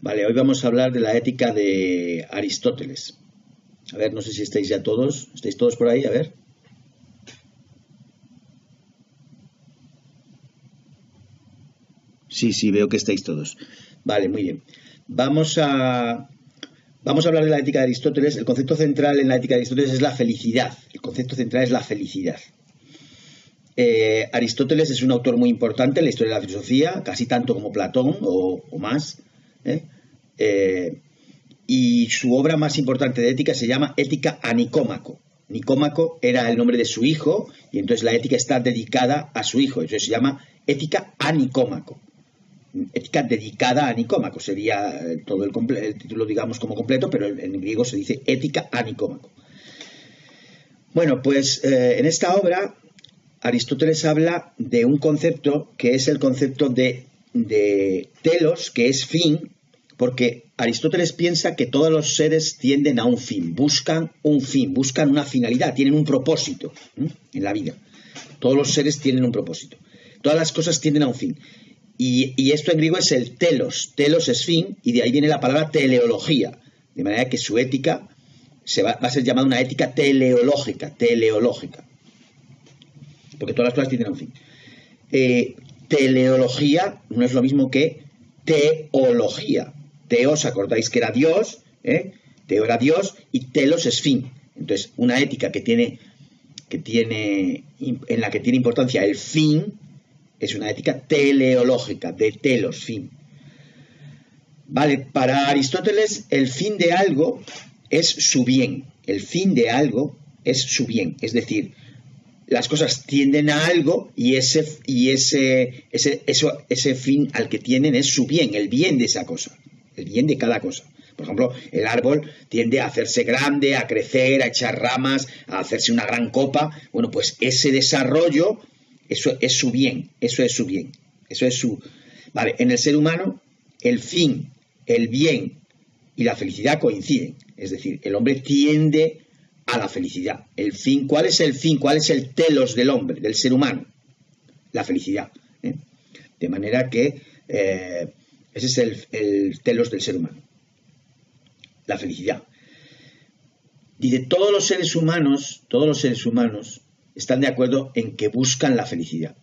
Vale, hoy vamos a hablar de la ética de Aristóteles. A ver, no sé si estáis ya todos. ¿Estáis todos por ahí? A ver. Sí, veo que estáis todos. Vale, muy bien. Vamos a hablar de la ética de Aristóteles. El concepto central en la ética de Aristóteles es la felicidad. El concepto central es la felicidad. Aristóteles es un autor muy importante en la historia de la filosofía, casi tanto como Platón o más. Y su obra más importante de ética se llama Ética a Nicómaco. Nicómaco era el nombre de su hijo y entonces la ética está dedicada a su hijo. Entonces se llama Ética a Nicómaco. Ética dedicada a Nicómaco sería todo el título, digamos, como completo, pero en griego se dice Ética a Nicómaco. Bueno, pues en esta obra Aristóteles habla de un concepto que es el concepto de telos, que es fin, porque Aristóteles piensa que todos los seres tienden a un fin, buscan una finalidad, tienen un propósito en la vida. Todos los seres tienen un propósito. Todas las cosas tienden a un fin. Y esto en griego es el telos. Telos es fin, y de ahí viene la palabra teleología. De manera que su ética va a ser llamada una ética teleológica. Porque todas las cosas tienden a un fin. Teleología no es lo mismo que teología. Teos, acordáis que era Dios, Teo era Dios, y telos es fin. Entonces, una ética en la que tiene importancia el fin, es una ética teleológica, de telos, fin. Vale, para Aristóteles, el fin de algo es su bien. El fin de algo es su bien. Es decir, las cosas tienden a algo y ese fin al que tienen es su bien, el bien de esa cosa, el bien de cada cosa. Por ejemplo, el árbol tiende a hacerse grande, a crecer, a echar ramas, a hacerse una gran copa. Bueno, pues ese desarrollo, eso es su bien, Vale, en el ser humano, el fin, el bien y la felicidad coinciden. Es decir, el hombre tiende a la felicidad. El fin, ¿cuál es el fin? ¿Cuál es el telos del hombre, del ser humano? La felicidad. De manera que ese es el telos del ser humano. La felicidad. Y de todos los seres humanos están de acuerdo en que buscan la felicidad.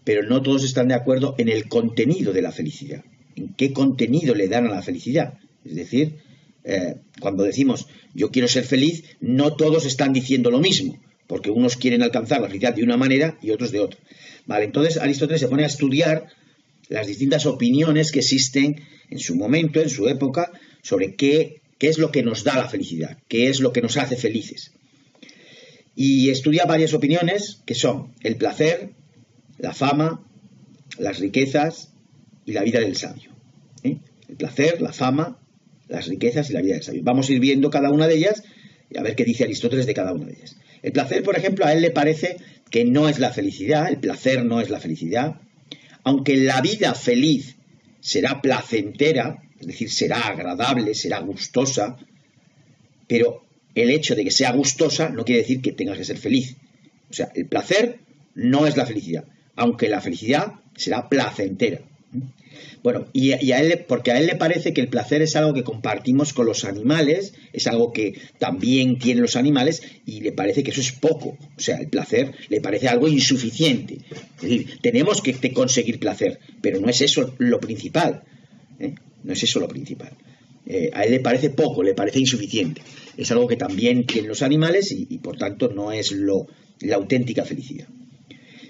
Pero no todos están de acuerdo en el contenido de la felicidad. En qué contenido le dan a la felicidad. Es decir, cuando decimos yo quiero ser feliz, no todos están diciendo lo mismo, porque unos quieren alcanzar la felicidad de una manera y otros de otra. Vale, entonces Aristóteles se pone a estudiar las distintas opiniones que existen en su momento, en su época, sobre qué es lo que nos da la felicidad, qué es lo que nos hace felices. Y estudia varias opiniones que son el placer, la fama, las riquezas y la vida del sabio. El placer, la fama, las riquezas y la vida del sabio. Vamos a ir viendo cada una de ellas y a ver qué dice Aristóteles de cada una de ellas. El placer, por ejemplo, a él le parece que no es la felicidad, el placer no es la felicidad, aunque la vida feliz será placentera, es decir, será agradable, será gustosa, pero el hecho de que sea gustosa no quiere decir que tengas que ser feliz. O sea, el placer no es la felicidad, aunque la felicidad será placentera. Bueno, porque a él le parece que el placer es algo que compartimos con los animales, es algo que también tienen los animales y le parece que eso es poco. O sea, el placer le parece algo insuficiente. Es decir, tenemos que conseguir placer, pero no es eso lo principal. No es eso lo principal. A él le parece poco, le parece insuficiente. Es algo que también tienen los animales y por tanto no es la auténtica felicidad.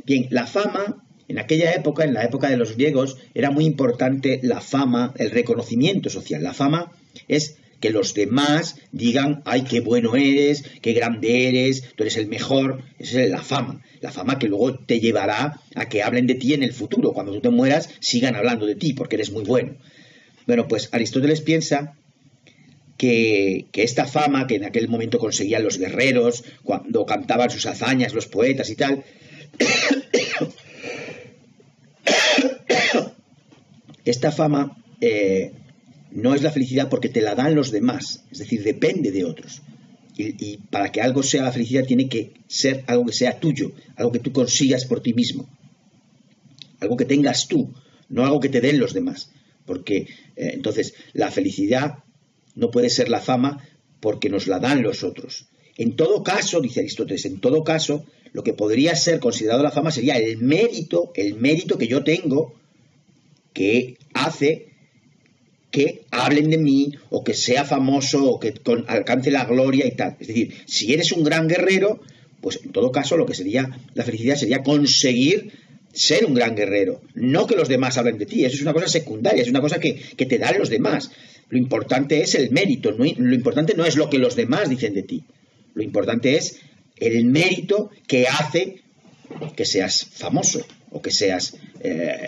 Bien, la fama. En aquella época, en la época de los griegos, era muy importante la fama, el reconocimiento social. La fama es que los demás digan, ay, qué bueno eres, qué grande eres, tú eres el mejor. Esa es la fama. La fama que luego te llevará a que hablen de ti en el futuro. Cuando tú te mueras, sigan hablando de ti porque eres muy bueno. Bueno, pues Aristóteles piensa que esta fama que en aquel momento conseguían los guerreros, cuando cantaban sus hazañas, los poetas y tal, esta fama no es la felicidad porque te la dan los demás, es decir, depende de otros. Y para que algo sea la felicidad tiene que ser algo que sea tuyo, algo que tú consigas por ti mismo, algo que tengas tú, no algo que te den los demás. porque entonces la felicidad no puede ser la fama porque nos la dan los otros. En todo caso, dice Aristóteles, en todo caso, lo que podría ser considerado la fama sería el mérito que yo tengo que hace que hablen de mí o que sea famoso o que alcance la gloria y tal. Es decir, si eres un gran guerrero, pues en todo caso lo que sería la felicidad sería conseguir ser un gran guerrero, no que los demás hablen de ti. Eso es una cosa secundaria, es una cosa que te dan los demás. Lo importante es el mérito, lo importante no es lo que los demás dicen de ti. Lo importante es el mérito que hace que seas famoso o que seas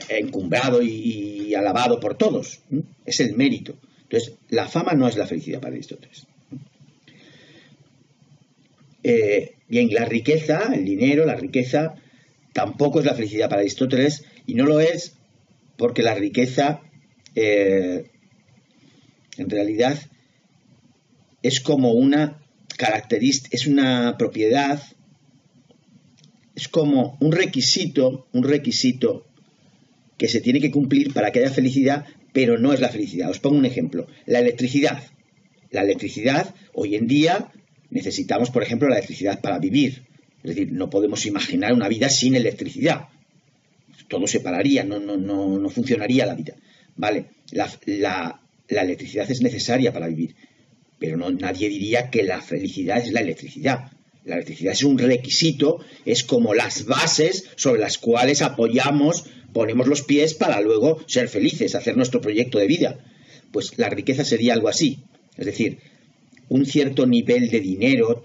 encumbrado y alabado por todos. Es el mérito. Entonces, la fama no es la felicidad para Aristóteles. Bien, la riqueza, el dinero, la riqueza, tampoco es la felicidad para Aristóteles, y no lo es porque la riqueza, en realidad, es como una característica, es una propiedad, es como un requisito que se tiene que cumplir para que haya felicidad, pero no es la felicidad. Os pongo un ejemplo. La electricidad. La electricidad, hoy en día, necesitamos, por ejemplo, la electricidad para vivir. Es decir, no podemos imaginar una vida sin electricidad. Todo se pararía, no funcionaría la vida. ¿Vale? La electricidad es necesaria para vivir, pero nadie diría que la felicidad es la electricidad. La electricidad es un requisito, es como las bases sobre las cuales ponemos los pies para luego ser felices, hacer nuestro proyecto de vida. Pues la riqueza sería algo así. Es decir, un cierto nivel de dinero,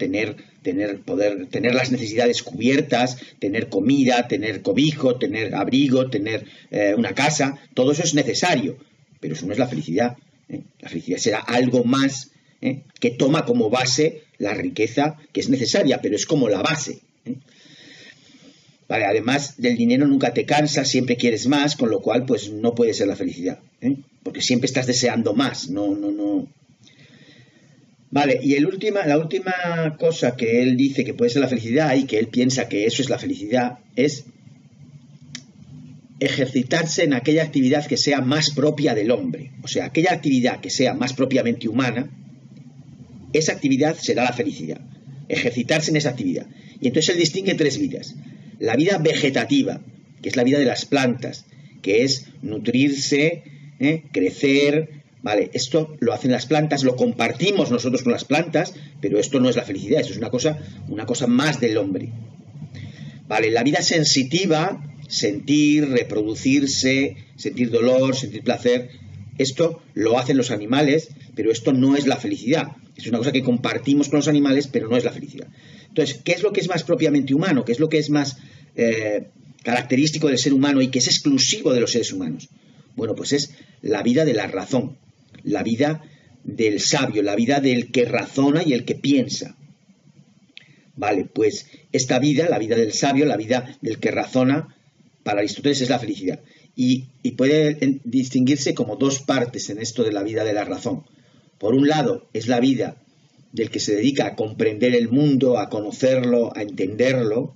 poder tener las necesidades cubiertas, tener comida, tener cobijo, tener abrigo, tener una casa, todo eso es necesario, pero eso no es la felicidad. La felicidad será algo más que toma como base la riqueza que es necesaria, pero es como la base. Vale, además del dinero nunca te cansas, siempre quieres más, con lo cual pues no puede ser la felicidad, porque siempre estás deseando más, no. Vale, y la última cosa que él dice que puede ser la felicidad y que él piensa que eso es la felicidad es ejercitarse en aquella actividad que sea más propia del hombre. O sea, aquella actividad que sea más propiamente humana, esa actividad será la felicidad. Ejercitarse en esa actividad. Y entonces él distingue tres vidas. La vida vegetativa, que es la vida de las plantas, que es nutrirse, crecer. Vale, esto lo hacen las plantas, lo compartimos nosotros con las plantas, pero esto no es la felicidad, esto es una cosa más del hombre. Vale, la vida sensitiva, sentir, reproducirse, sentir dolor, sentir placer, esto lo hacen los animales, pero esto no es la felicidad. Es una cosa que compartimos con los animales, pero no es la felicidad. Entonces, ¿qué es lo que es más propiamente humano? ¿Qué es lo que es más característico del ser humano y que es exclusivo de los seres humanos? Bueno, pues es la vida de la razón, la vida del sabio, la vida del que razona y el que piensa. Vale, pues esta vida, la vida del sabio, la vida del que razona, para Aristóteles es la felicidad. Y puede distinguirse como dos partes en esto de la vida de la razón. Por un lado, es la vida del que se dedica a comprender el mundo, a conocerlo, a entenderlo.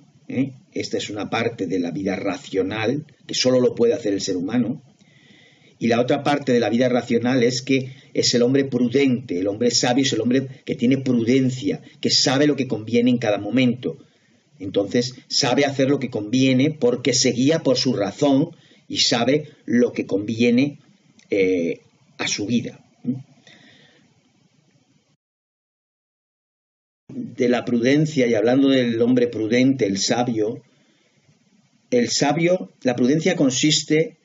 Esta es una parte de la vida racional, que solo lo puede hacer el ser humano. Y la otra parte de la vida racional es que es el hombre prudente, el hombre sabio es el hombre que tiene prudencia, que sabe lo que conviene en cada momento. Entonces sabe hacer lo que conviene porque se guía por su razón y sabe lo que conviene a su vida. De la prudencia, y hablando del hombre prudente, el sabio, la prudencia consiste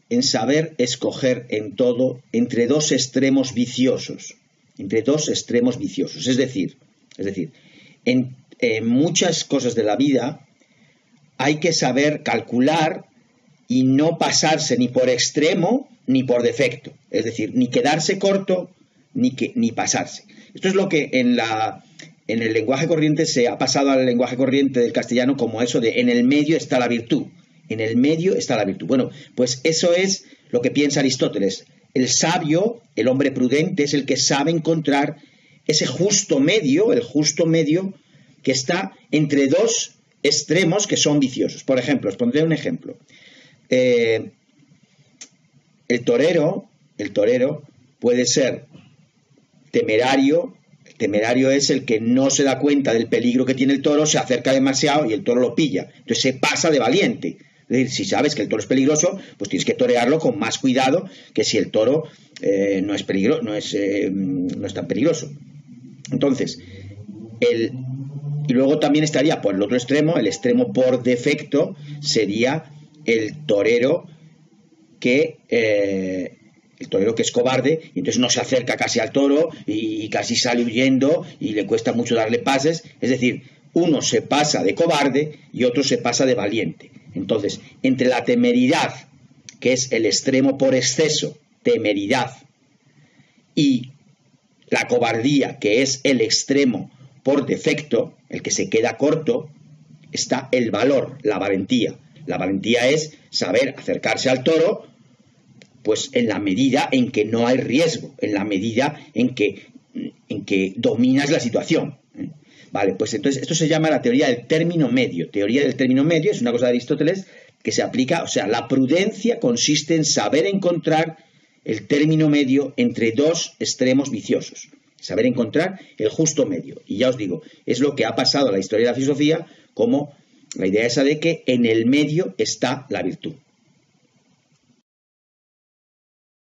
en saber escoger en todo entre dos extremos viciosos. Es decir, en muchas cosas de la vida hay que saber calcular y no pasarse ni por extremo ni por defecto. Es decir, ni quedarse corto ni pasarse. Esto es lo que en el lenguaje corriente se ha pasado al lenguaje corriente del castellano como eso de en el medio está la virtud. En el medio está la virtud. Bueno, pues eso es lo que piensa Aristóteles. El sabio, el hombre prudente, es el que sabe encontrar ese justo medio, el justo medio que está entre dos extremos que son viciosos. Por ejemplo, os pondré un ejemplo. El torero el torero puede ser temerario. El temerario es el que no se da cuenta del peligro que tiene el toro, se acerca demasiado y el toro lo pilla. Entonces se pasa de valiente. Es decir, si sabes que el toro es peligroso, pues tienes que torearlo con más cuidado que si el toro no es tan peligroso. Entonces, y luego también estaría por el otro extremo, el extremo por defecto sería el torero que es cobarde y entonces no se acerca casi al toro y casi sale huyendo y le cuesta mucho darle pases. Es decir, uno se pasa de cobarde y otro se pasa de valiente. Entonces, entre la temeridad, que es el extremo por exceso, temeridad, y la cobardía, que es el extremo por defecto, el que se queda corto, está el valor, la valentía. La valentía es saber acercarse al toro, pues en la medida en que no hay riesgo, en la medida en que dominas la situación. Vale, pues entonces esto se llama la teoría del término medio. Teoría del término medio es una cosa de Aristóteles que se aplica, o sea, la prudencia consiste en saber encontrar el término medio entre dos extremos viciosos. Saber encontrar el justo medio. Y ya os digo, es lo que ha pasado en la historia de la filosofía como la idea esa de que en el medio está la virtud.